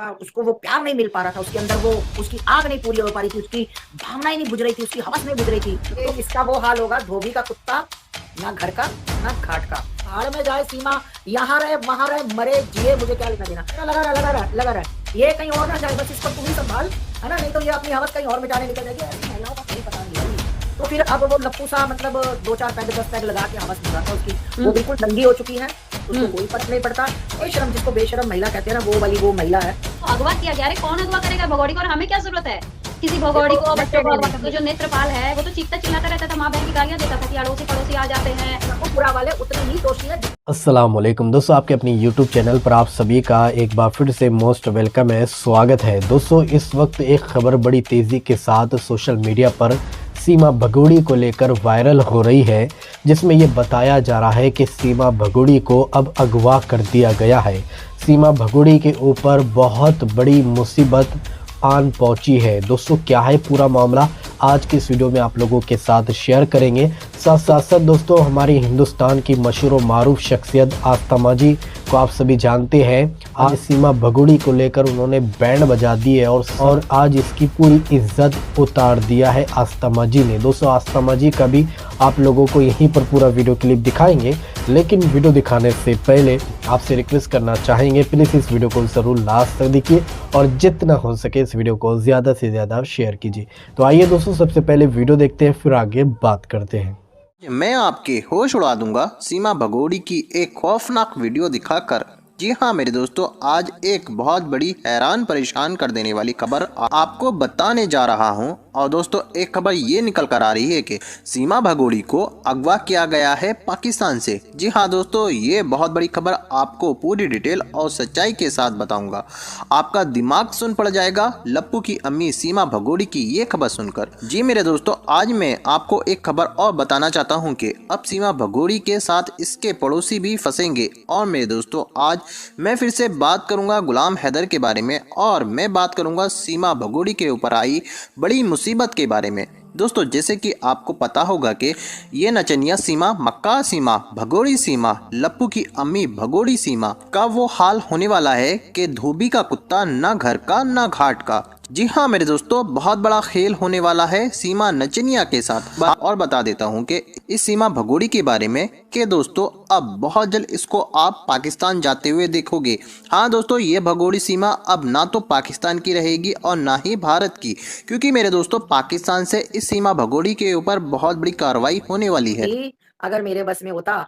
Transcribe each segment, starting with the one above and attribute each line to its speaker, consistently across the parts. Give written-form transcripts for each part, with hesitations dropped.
Speaker 1: उसको वो प्यार नहीं मिल पा रहा था, उसके अंदर वो उसकी आग नहीं पूरी हो पा रही थी, उसकी भावनाएं नहीं बुझ रही थी, उसकी हवस नहीं बुझ रही थी। तो इसका वो हाल होगा धोबी का कुत्ता, ना घर का ना घाट का। भाड़ में जाए सीमा, यहाँ रहे वहां रहे, मरे जिए मुझे क्या लेना देना। लगा रहा ये कहीं और ना जाए, बस इसको तू ही संभाल, है ना, नहीं तो ये अपनी हवस कहीं और मिटाने निकल जाएगी। ऐसी महिलाओं का कोई पता नहीं है। तो फिर अब वो लप्पू सा मतलब 2-4 पैग 10 पैग लगा के हवस बुझा था उसकी, वो बिल्कुल नंगी हो चुकी है, उसको कोई फर्क नहीं पड़ता। बेशरम, जिसको बेशरम महिला कहते हैं ना, वो वाली वो महिला है।
Speaker 2: तो अगवा किया गया। अरे कौन अगवा करेगा भगोड़ी को, और हमें क्या जरूरत है किसी भगोड़ी को, बच्चों को अगवा करने। जो नेत्रपाल है वो तो चीखता चिल्लाता रहता था, माँ बहन की गालियां देता था कि अड़ोसी पड़ोसी आ जाते हैं।
Speaker 1: वो पूरा वाले उतने ही दोषी है।
Speaker 3: अस्सलाम वालेकुम दोस्तों, आपके अपनी YouTube चैनल पर आप सभी का एक बार फिर से मोस्ट वेलकम है, स्वागत है। दोस्तों, इस वक्त एक खबर बड़ी तेज़ी के साथ सोशल मीडिया पर सीमा भगोड़ी को लेकर वायरल हो रही है, जिसमें ये बताया जा रहा है कि सीमा भगोड़ी को अब अगवा कर दिया गया है। सीमा भगोड़ी के ऊपर बहुत बड़ी मुसीबत आन पहुंची है। दोस्तों, क्या है पूरा मामला, आज की इस वीडियो में आप लोगों के साथ शेयर करेंगे। साथ दोस्तों, हमारी हिंदुस्तान की मशहूर और मारूफ शख्सियत आस्था माजी को आप सभी जानते हैं। आज सीमा भगोड़ी को लेकर उन्होंने बैंड बजा दी है और आज इसकी पूरी इज्जत उतार दिया है आस्था माजी ने। दोस्तों, आस्था माजी का भी आप लोगों को यहीं पर पूरा वीडियो क्लिप दिखाएंगे, लेकिन वीडियो दिखाने से पहले आपसे रिक्वेस्ट करना चाहेंगे, प्लीज़ इस वीडियो को ज़रूर लास्ट तक देखिए और जितना हो सके इस वीडियो को ज़्यादा से ज़्यादा शेयर कीजिए। तो आइए दोस्तों, सबसे पहले वीडियो देखते हैं, फिर आगे बात करते हैं।
Speaker 4: मैं आपके होश उड़ा दूंगा सीमा भगोड़ी की एक खौफनाक वीडियो दिखाकर। जी हाँ मेरे दोस्तों, आज एक बहुत बड़ी हैरान परेशान कर देने वाली खबर आपको बताने जा रहा हूँ। और दोस्तों, एक खबर ये निकल कर आ रही है कि सीमा भगोड़ी को अगवा किया गया है पाकिस्तान से। जी हाँ दोस्तों, ये बहुत बड़ी खबर आपको पूरी डिटेल और सच्चाई के साथ बताऊंगा। आपका दिमाग सुन पड़ जाएगा लप्पू की अम्मी सीमा भगोड़ी की ये खबर सुनकर। जी मेरे दोस्तों, आज मैं आपको एक खबर और बताना चाहता हूँ कि अब सीमा भगोड़ी के साथ इसके पड़ोसी भी फंसेंगे। और मेरे दोस्तों, आज मैं फिर से बात करूंगा गुलाम हैदर के बारे में, और मैं बात करूंगा सीमा भगोड़ी के ऊपर आई बड़ी मुसीबत के बारे में। दोस्तों, जैसे कि आपको पता होगा कि ये नचनिया सीमा, मक्का सीमा, भगोड़ी सीमा, लप्पू की अम्मी भगोड़ी सीमा का वो हाल होने वाला है कि धोबी का कुत्ता, ना घर का ना घाट का। जी हाँ मेरे दोस्तों, बहुत बड़ा खेल होने वाला है सीमा नचनिया के साथ। और बता देता हूँ कि इस सीमा भगोड़ी के बारे में कि दोस्तों, अब बहुत जल्द इसको आप पाकिस्तान जाते हुए देखोगे। हाँ दोस्तों, ये भगोड़ी सीमा अब ना तो पाकिस्तान की रहेगी और ना ही भारत की, क्योंकि मेरे दोस्तों पाकिस्तान से इस सीमा भगोड़ी के ऊपर बहुत बड़ी कार्रवाई होने वाली है।
Speaker 1: अगर मेरे बस में होता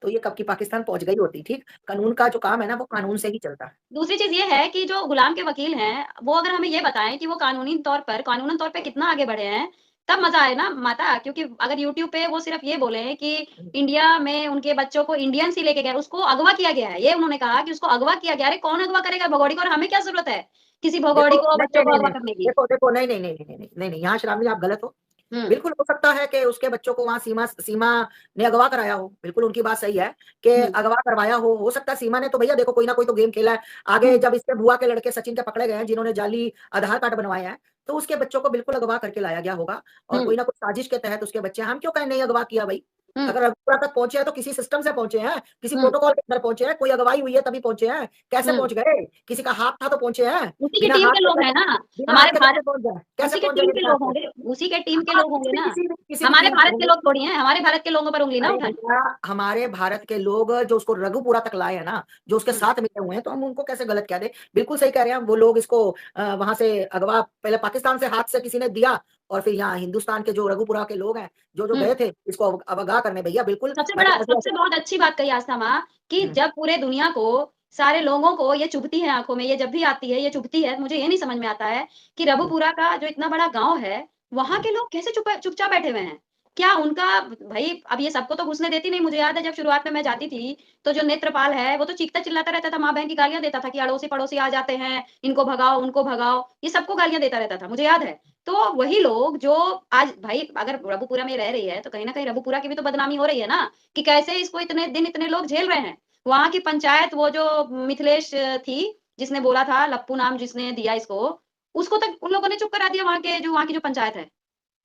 Speaker 1: तो ये कब की पाकिस्तान पहुंच गई होती। ठीक, कानून का जो काम है ना, वो कानून से ही चलता है।
Speaker 2: दूसरी चीज ये है कि जो गुलाम के वकील हैं, वो अगर हमें ये बताएं कि वो कानूनन तौर पे कितना आगे बढ़े हैं, तब मजा आए ना माता। क्योंकि अगर यूट्यूब पे वो सिर्फ ये बोले हैं कि इंडिया में उनके बच्चों को इंडियंस ही लेके गए, उसको अगवा किया गया है, ये उन्होंने कहा कि उसको अगवा किया गया। अरे कौन अगवा करेगा भगोड़ी को, और हमें क्या जरूरत है किसी भगोड़ी
Speaker 1: देखो
Speaker 2: को, बच्चों को
Speaker 1: नहीं,
Speaker 2: अगवा करने की।
Speaker 1: देखो नहीं, यहाँ शराबी आप गलत हो। बिल्कुल हो सकता है कि उसके बच्चों को वहाँ सीमा सीमा ने अगवा कराया हो, बिल्कुल उनकी बात सही है कि अगवा करवाया हो सकता है सीमा ने। तो भैया देखो, कोई ना कोई तो गेम खेला है आगे। जब इसके बुआ के लड़के सचिन के पकड़े गए हैं, जिन्होंने जाली आधार कार्ड बनवाए हैं, तो उसके बच्चों को बिल्कुल अगवा करके लाया गया होगा, और कोई ना कोई साजिश के तहत उसके बच्चे। हम क्यों कहें नहीं अगवा किया भाई? अगर अगवा तक पहुंचे हैं तो किसी सिस्टम से पहुंचे हैं, किसी प्रोटोकॉल के अंदर पहुंचे हैं, कोई अगवाई हुई है तभी पहुंचे हैं। कैसे पहुंच गए? किसी का हाथ था तो पहुंचे हैं।
Speaker 2: उसी के
Speaker 1: बिना
Speaker 2: टीम
Speaker 1: हाथ
Speaker 2: के लोग हैं ना,
Speaker 1: बिना हाथ
Speaker 2: हमारे
Speaker 1: के कैसे
Speaker 2: भारत,
Speaker 1: पहुंच जाए? कैसे
Speaker 2: उसी के
Speaker 1: पहुंच
Speaker 2: टीम
Speaker 1: जाएंगे
Speaker 2: के
Speaker 1: बिना
Speaker 2: लोग
Speaker 1: हाथ
Speaker 2: होंगे, उसी के टीम के
Speaker 1: के?
Speaker 2: लोग होंगे ना।
Speaker 1: किसी भी
Speaker 2: हमारे
Speaker 1: टीम के
Speaker 2: भारत के
Speaker 1: होंगे।
Speaker 2: लोग थोड़ी हैं, हमारे भारत के लोगों पर उंगली ना
Speaker 1: अरे
Speaker 2: उठाएं।
Speaker 1: भैया, हमारे भारत के लोग जो उसको रघुपुरा तक लाए हैं ना, जो उसके साथ मिले हुए हैं, तो हम उनको कैसे गलत कह दें? बिल्कुल सही कह रहे हैं वो लोग। इसको वहां से अगवा पहले पाकिस्तान से हाथ से किसी ने दिया, और फिर यहाँ हिंदुस्तान के जो रघुपुरा के लोग हैं, जो जो गए थे इसको अवगा करने। भैया बिल्कुल, मैं तो
Speaker 2: सबसे बहुत अच्छी बात कही आस्था माँ, कि जब पूरे दुनिया को, सारे लोगों को ये चुभती है आंखों में, ये जब भी आती है ये चुभती है। मुझे ये नहीं समझ में आता है कि रघुपुरा का जो इतना बड़ा गांव है, वहां के लोग कैसे चुपचाप बैठे हुए हैं। क्या उनका, भाई अब ये सबको तो घुसने देती नहीं। मुझे याद है जब शुरुआत में मैं जाती थी, तो जो नेत्रपाल है वो तो चीखता चिल्लाता रहता था, माँ बहन की गालियां देता था कि अड़ोसी पड़ोसी आ जाते हैं, इनको भगाओ उनको भगाओ, ये सबको गालियां देता रहता था, मुझे याद है। तो वही लोग जो आज, भाई अगर रघुपुरा में रह रही है तो कहीं ना कहीं रघुपुरा की भी तो बदनामी हो रही है ना, कि कैसे इसको इतने दिन इतने लोग झेल रहे हैं। वहां की पंचायत, वो जो मिथिलेश थी, जिसने बोला था, लप्पू नाम जिसने दिया इसको, उसको तक उन लोगों ने चुप करा दिया। वहां की जो पंचायत है,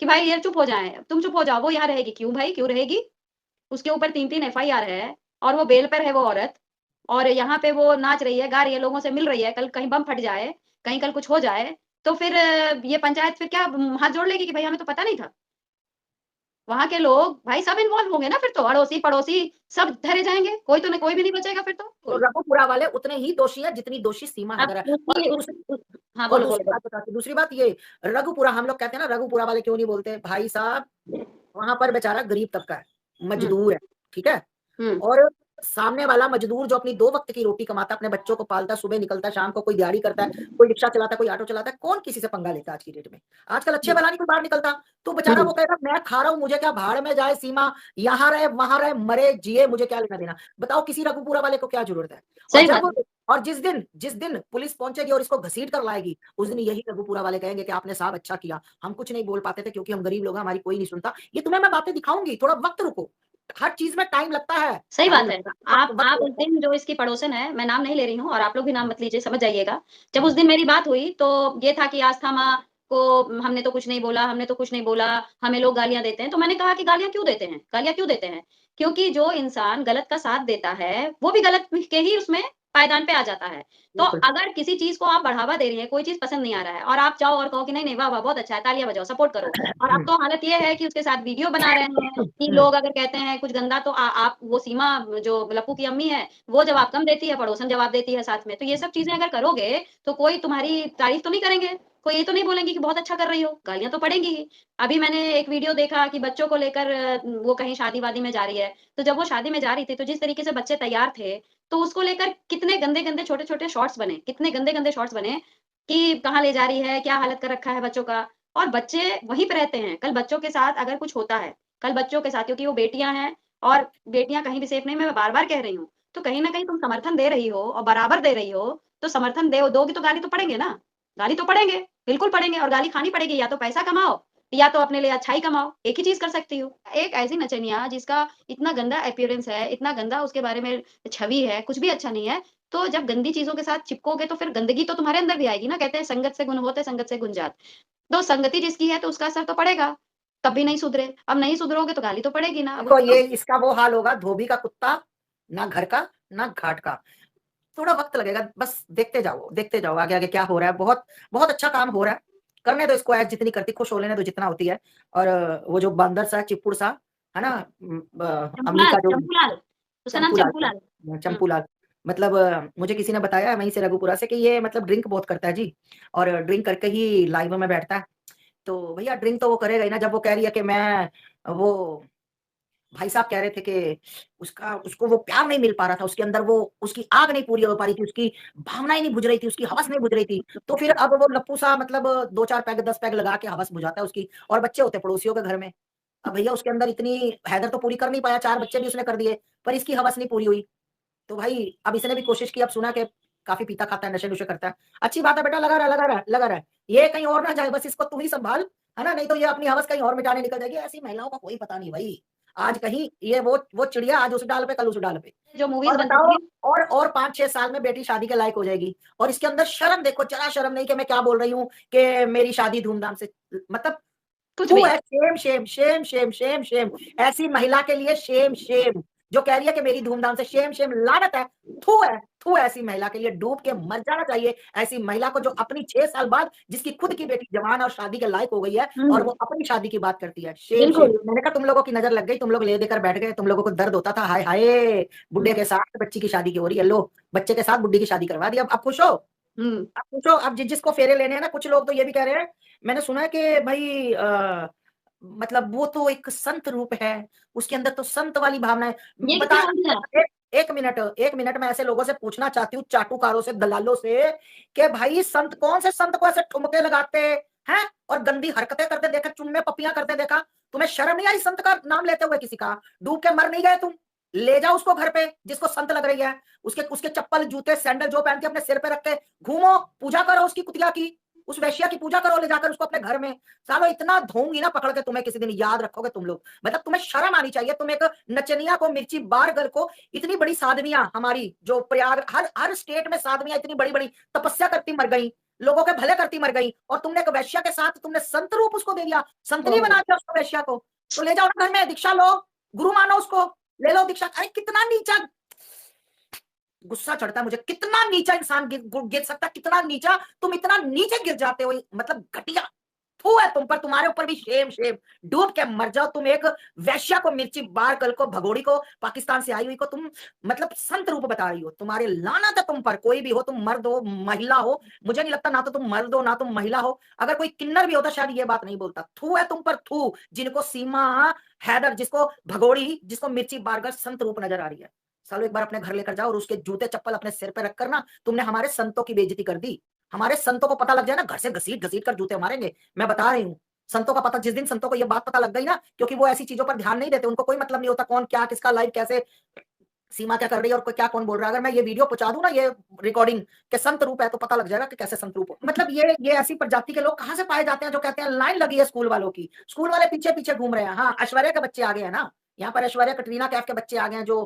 Speaker 2: कि भाई ये चुप हो जाए, तुम चुप हो जाओ, वो यहाँ रहेगी। क्यों भाई, क्यों रहेगी? उसके ऊपर 3-3 एफआईआर है, और वो बेल पर है वो औरत। और यहाँ पे वो नाच रही है, गा रही है, लोगों से मिल रही है, कल कहीं बम फट जाए, कहीं कल कुछ हो जाए, तो फिर ये पंचायत फिर क्या हाथ जोड़ लेगी कि भई हमें तो पता नहीं था? वहाँ के लोग भाई सब इन्वॉल्व होंगे ना फिर तो, अड़ोसी-पड़ोसी सब धरे जाएँगे, कोई भी नहीं बचेगा फिर तो।
Speaker 1: तो रघुपुरा वाले उतने ही दोषी हैं जितनी दोषी सीमा
Speaker 2: अब
Speaker 1: हैदर है। और
Speaker 2: दूसरी
Speaker 1: दूसरी
Speaker 2: हाँ,
Speaker 1: और
Speaker 2: बोलो, बोलो,
Speaker 1: दूसरी
Speaker 2: बोलो।
Speaker 1: बात बताती हूँ, दूसरी बात ये, रघुपुरा हम लोग कहते हैं ना, रघुपुरा वाले क्यों नहीं बोलते? भाई साहब, वहाँ पर बेचारा गरीब तबका है,
Speaker 2: हुँ,
Speaker 1: मजदूर है, ठीक है?
Speaker 2: हुँ,
Speaker 1: और सामने वाला मजदूर जो अपनी 2 वक़्त की रोटी कमाता है, अपने बच्चों को पालता है, सुबह निकलता है, शाम को कोई दिहाड़ी करता है, कोई रिक्शा चलाता है, कोई ऑटो चलाता है, कौन किसी से पंगा लेता है आज की डेट में? आजकल अच्छे
Speaker 2: हुँ,
Speaker 1: भला नहीं कोई बाहर निकलता, तो बेचारा
Speaker 2: हुँ,
Speaker 1: वो कहेगा मैं खा रहा हूँ, मुझे क्या, भाड़ में जाए सीमा, यहाँ रहे, वहाँ रहे, मरे, जिए, मुझे क्या लेना-देना? बताओ किसी रघुपुरा वाले को क्या ज़रूरत है? और
Speaker 2: सही बात
Speaker 1: जब
Speaker 2: है।
Speaker 1: और जिस दिन पुलिस पहुँचेगी और इसको घसीट कर लाएगी, उस दिन यही रघुपुरा वाले कहेंगे कि आपने साहब अच्छा किया, हम कुछ नहीं बोल पाते थे क्योंकि हम गरीब लोग हैं, हमारी कोई नहीं सुनता। ये तुम्हें मैं बातें दिखाऊँगी, थोड़ा वक़्त रुको। हर चीज़ में टाइम लगता है,
Speaker 2: सही
Speaker 1: टाइम
Speaker 2: बात है।
Speaker 1: लगता है, वक़्त वक़्त
Speaker 2: आप उस
Speaker 1: लगता है।
Speaker 2: दिन जो इसकी पड़ोसन है, मैं नाम नहीं ले रही हूँ और आप लोग भी नाम मत लीजिए, समझ जाइएगा। जब उस दिन मेरी बात हुई तो ये था कि आस्था माँ को हमने तो कुछ नहीं बोला, हमने तो कुछ नहीं बोला, हमें लोग गालियाँ देते हैं। तो मैंने कहा कि गालियाँ क्यों देते हैं? गालियाँ क्यों देते हैं? क्योंकि जो इंसान गलत का साथ देता है, वो भी गलत के ही उसमें पायदान पे आ जाता है। तो
Speaker 1: बिल्कुल।
Speaker 2: अगर किसी चीज़ को आप बढ़ावा दे रही हैं, कोई चीज़ पसंद नहीं आ रहा है और आप जाओ और कहो कि नहीं, नहीं, वाह, वाह! बहुत अच्छा है, तालियाँ बजाओ, सपोर्ट करो। और अब
Speaker 1: हुँ,
Speaker 2: तो हालत ये है कि उसके साथ वीडियो बना रहे हैं कि
Speaker 1: हुँ,
Speaker 2: लोग अगर कहते हैं कुछ गंदा तो आप वो सीमा जो लप्पू की अम्मी है, वो जवाब कम देती है, पड़ोसन जवाब देती है साथ में। तो ये सब चीज़ें अगर करोगे, तो कोई तुम्हारी तारीफ़ तो नहीं करेंगे। कोई ये तो नहीं बोलेंगे कि बहुत अच्छा कर रही हो, गालियाँ तो पड़ेंगी ही। अभी मैंने एक वीडियो देखा कि बच्चों को लेकर वो कहीं शादी-वादी में जा रही है। तो जब वो शादी में जा रही थी, तो जिस तरीके से बच्चे तैयार थे, तो उसको लेकर कितने गंदे-गंदे, छोटे-छोटे शॉट्स बने, कितने गंदे-गंदे शॉट्स बने कि कहाँ ले जा रही है, क्या हालत कर रखा है बच्चों का। और बच्चे वहीं पे रहते हैं, कल बच्चों के साथ अगर कुछ होता है, कल बच्चों के साथ क्योंकि वो बेटियाँ हैं और बेटियाँ कहीं भी सेफ नहीं, मैं बार-बार कह रही हूँ। तो कहीं न कहीं तुम समर्थन दे रही हो और बराबर दे रही हो, तो समर्थन दे दोगी तो गाली तो पड़ेंगे ना, गाली तो पड़ेंगे, बिल्कुल पड़ेंगे और गाली खानी पड़ेगी या तो पैसा कमाओ या तो अपने लिए अच्छाई कमाओ, एक ही चीज़ कर सकती हो। एक ऐसी नचनिया जिसका इतना गंदा अपीयरेंस है, इतना गंदा उसके बारे में छवि है, कुछ भी अच्छा नहीं है, तो जब गंदी चीज़ों के साथ चिपकोगे तो फिर गंदगी तो तुम्हारे अंदर भी आएगी ना, कहते हैं संगत से गुण होते, संगत से गुण जात। तो संगति जिसकी है तो उसका असर तो पड़ेगा, कभी नहीं सुधरे। अब नहीं सुधरोगे तो गाली तो पड़ेगी ना। अब
Speaker 1: देखो ये इसका वो हाल होगा, धोबी का कुत्ता, ना घर का, ना घाट का। थोड़ा वक़्त लगेगा, बस देखते जाओ आगे-आगे क्या हो रहा है। बहुत बहुत अच्छा काम हो रहा है। करने दो इसको, ऐश जितनी करती, खुश हो लेने दो जितना होती है। और वो जो बंदर सा, चिप्पुड़ सा, है ना? अम्मी
Speaker 2: चंपूलाल
Speaker 1: का जो
Speaker 2: चंपूलाल, उसका नाम
Speaker 1: चंपूलाल
Speaker 2: चंपूलाल। हुँ,
Speaker 1: चंपूलाल मतलब मुझे किसी ने बताया वहीं से रघुपुरा से कि ये मतलब ड्रिंक बहुत करता है जी, और ड्रिंक करके ही लाइव में बैठता है। तो भैया ड्रिंक तो वो करेगा ही ना, जब वो कह रही है कि मैं वो भाई साहब कह रहे थे कि उसको वो प्यार नहीं मिल पा रहा था, उसके अंदर वो उसकी आग नहीं पूरी हो पा रही थी, उसकी भावनाएँ नहीं बुझ रही थी, उसकी हवस नहीं बुझ रही थी। तो फिर अब वो लप्पू सा मतलब 2-4 पैग 10 पैग लगा के हवस बुझाता है उसकी, और बच्चे होते हैं पड़ोसियों के घर में। अब भैया उसके अंदर इतनी हैदर तो पूरी कर नहीं पाया, 4 बच्चे भी उसने कर दिए, पर इसकी हवस नहीं पूरी हुई। तो भाई अब इसने भी कोशिश की, अब सुना कि काफ़ी पीता-खाता है, नशे-नुशे करता है। अच्छी बात है बेटा, लगा रहा है। ये कहीं और ना जाए, बस इसको तू ही सँभाल, है ना? नहीं तो ये अपनी हवस कहीं और मिटाने निकल जाएगी। ऐसी महिलाओं का कोई पता नहीं भई। आज कहीं ये वो चिड़िया आज उस डाल पे, कल उस डाल पे।
Speaker 2: जो मूवीज़
Speaker 1: और
Speaker 2: बनती
Speaker 1: बताओ,
Speaker 2: थी
Speaker 1: और 5-6 साल में बेटी शादी के लायक हो जाएगी। और इसके अंदर शर्म देखो, ज़रा शर्म नहीं कि मैं क्या बोल रही हूँ कि मेरी शादी धूमधाम से, मतलब
Speaker 2: कुछ
Speaker 1: थू
Speaker 2: भी।
Speaker 1: है, shame, shame, shame, shame, shame, shame. ऐसी महिला के लिए शेम, शेम, जो कह रही है कि मेरी धूमधाम से, शेम, शेम, लानत है। थू ऐसी महिला के लिए, डूब के मर जाना चाहिए। ऐसी महिला को जो अपनी 6 साल बाद जिसकी खुद की बेटी जवान और शादी के लायक हो गई है और
Speaker 2: हुँ,
Speaker 1: वो अपनी शादी की बात करती है। Shame, shame.
Speaker 2: बिल्कुल।
Speaker 1: मैंने कहा तुम लोगों की नज़र लग गई, तुम लोग ले देकर बैठ गए, तुम लोगों को दर्द होता था, हाय, हाय!
Speaker 2: हुँ,
Speaker 1: बुड्ढे के साथ बच्ची की शादी की हो रही है, लो, बच्चे के साथ बुड्ढी की शादी करवा दी, अब खुश हो?
Speaker 2: हुँ,
Speaker 1: अब पूछो, अब जिसको फेरे लेने हैं ना, कुछ लोग तो ये भी कह रहे हैं, मैंने सुना है कि भई मतलब वो तो एक संत रूप है, उसके अंदर तो संत वाली भावना है।
Speaker 2: ये
Speaker 1: बता,
Speaker 2: किसने बोल दिया?
Speaker 1: 1 मिनट मैं ऐसे लोगों से पूछना चाहती हूँ, चाटुकारों से, दलालों से, कि भाई संत, कौन से संत को ऐसे ठुमके लगाते हैं और गंदी हरकतें करते देखे, चुम्मे पप्पियाँ करते देखा? तुम्हें शर्म नहीं आई संत का नाम लेते हुए किसी का? डूब के मर नहीं गए तुम? ले जाओ उसको घर पे, जिसको संत लग रही है, उसके उसके चप्पल, जूते, सैंडल जो पहन के अपने सिर पे रख के घूमो, पूजा करो उसकी कुतिया की, उस वेश्या की पूजा करो ले जाकर उसको अपने घर में। सालो इतना धोऊँगी ना पकड़ के तुम्हें, किसी दिन याद रखोगे तुम लोग। मतलब तुम्हें शर्म आनी चाहिए, तुम एक नचनिया को, मिर्ची बार गर्ल को, इतनी बड़ी साध्वियाँ हमारी जो प्रयाग, हर स्टेट में साध्वियाँ इतनी बड़ी-बड़ी तपस्या करती मर गई, लोगों के भले करती मर गई, और तुमने एक वेश्या के साथ तुमने संत रूप उसको दे दिया, संतनी
Speaker 2: ओह!
Speaker 1: बना दिया उसको, वेश्या को। तो ले जाओ ना घर में, दीक्षा लो, गुरु मानो उसको, ले लो दीक्षा। अरे कितना नीचा गुस्सा चढ़ता है मुझे, कितना नीचा इंसान गिर सकता है, कितना नीचा, तुम इतना नीचे गिर जाते हो, मतलब घटिया। थू है तुम पर, तुम्हारे ऊपर भी शेम शेम, डूब के मर जाओ। तुम एक वैश्या को, मिर्ची बार कल को, भगोड़ी को, पाकिस्तान से आई हुई को तुम मतलब संत रूप बता रही हो। तुम्हारे लानत है तुम पर, कोई भी हो, तुम मर्द हो महिला हो, मुझे नहीं लगता ना तो तुम मर्द हो ना तुम महिला हो। अगर कोई किन्नर भी होता शायद ये बात नहीं बोलता। थू है तुम पर, थू, जिनको सीमा हैदर, जिसको भगोड़ी, जिसको मिर्ची बारगर संत रूप नजर आ रही है। सालो एक बार अपने घर लेकर जाओ और उसके जूते चप्पल अपने सिर पे रखकर ना, तुमने हमारे संतों की बेइज्जती कर दी। हमारे संतों को पता लग जाए ना, घर से घसीट घसीट कर जूते मारेंगे, मैं बता रही हूँ। संतों का पता, जिस दिन संतों को ये बात पता लग गई ना, क्योंकि वो ऐसी चीजों पर ध्यान नहीं देते, उनको कोई मतलब नहीं होता कौन क्या, किसका लाइव कैसे, सीमा क्या कर रही है और कोई क्या कौन बोल रहा है। अगर मैं ये वीडियो पहुंचा दूं ना, ये रिकॉर्डिंग के संत रूप है, तो पता लग जाएगा कि कैसे संत रूप हो। मतलब ये ऐसी प्रजाति के लोग कहां से पाए जाते हैं जो कहते हैं लाइन लगी है स्कूल वालों की, स्कूल वाले पीछे पीछे घूम रहे हैं। हाँ, ऐश्वर्या के बच्चे आ गए हैं ना, यहाँ पर ऐश्वर्या कटरीना कैफ के बच्चे आ गए हैं जो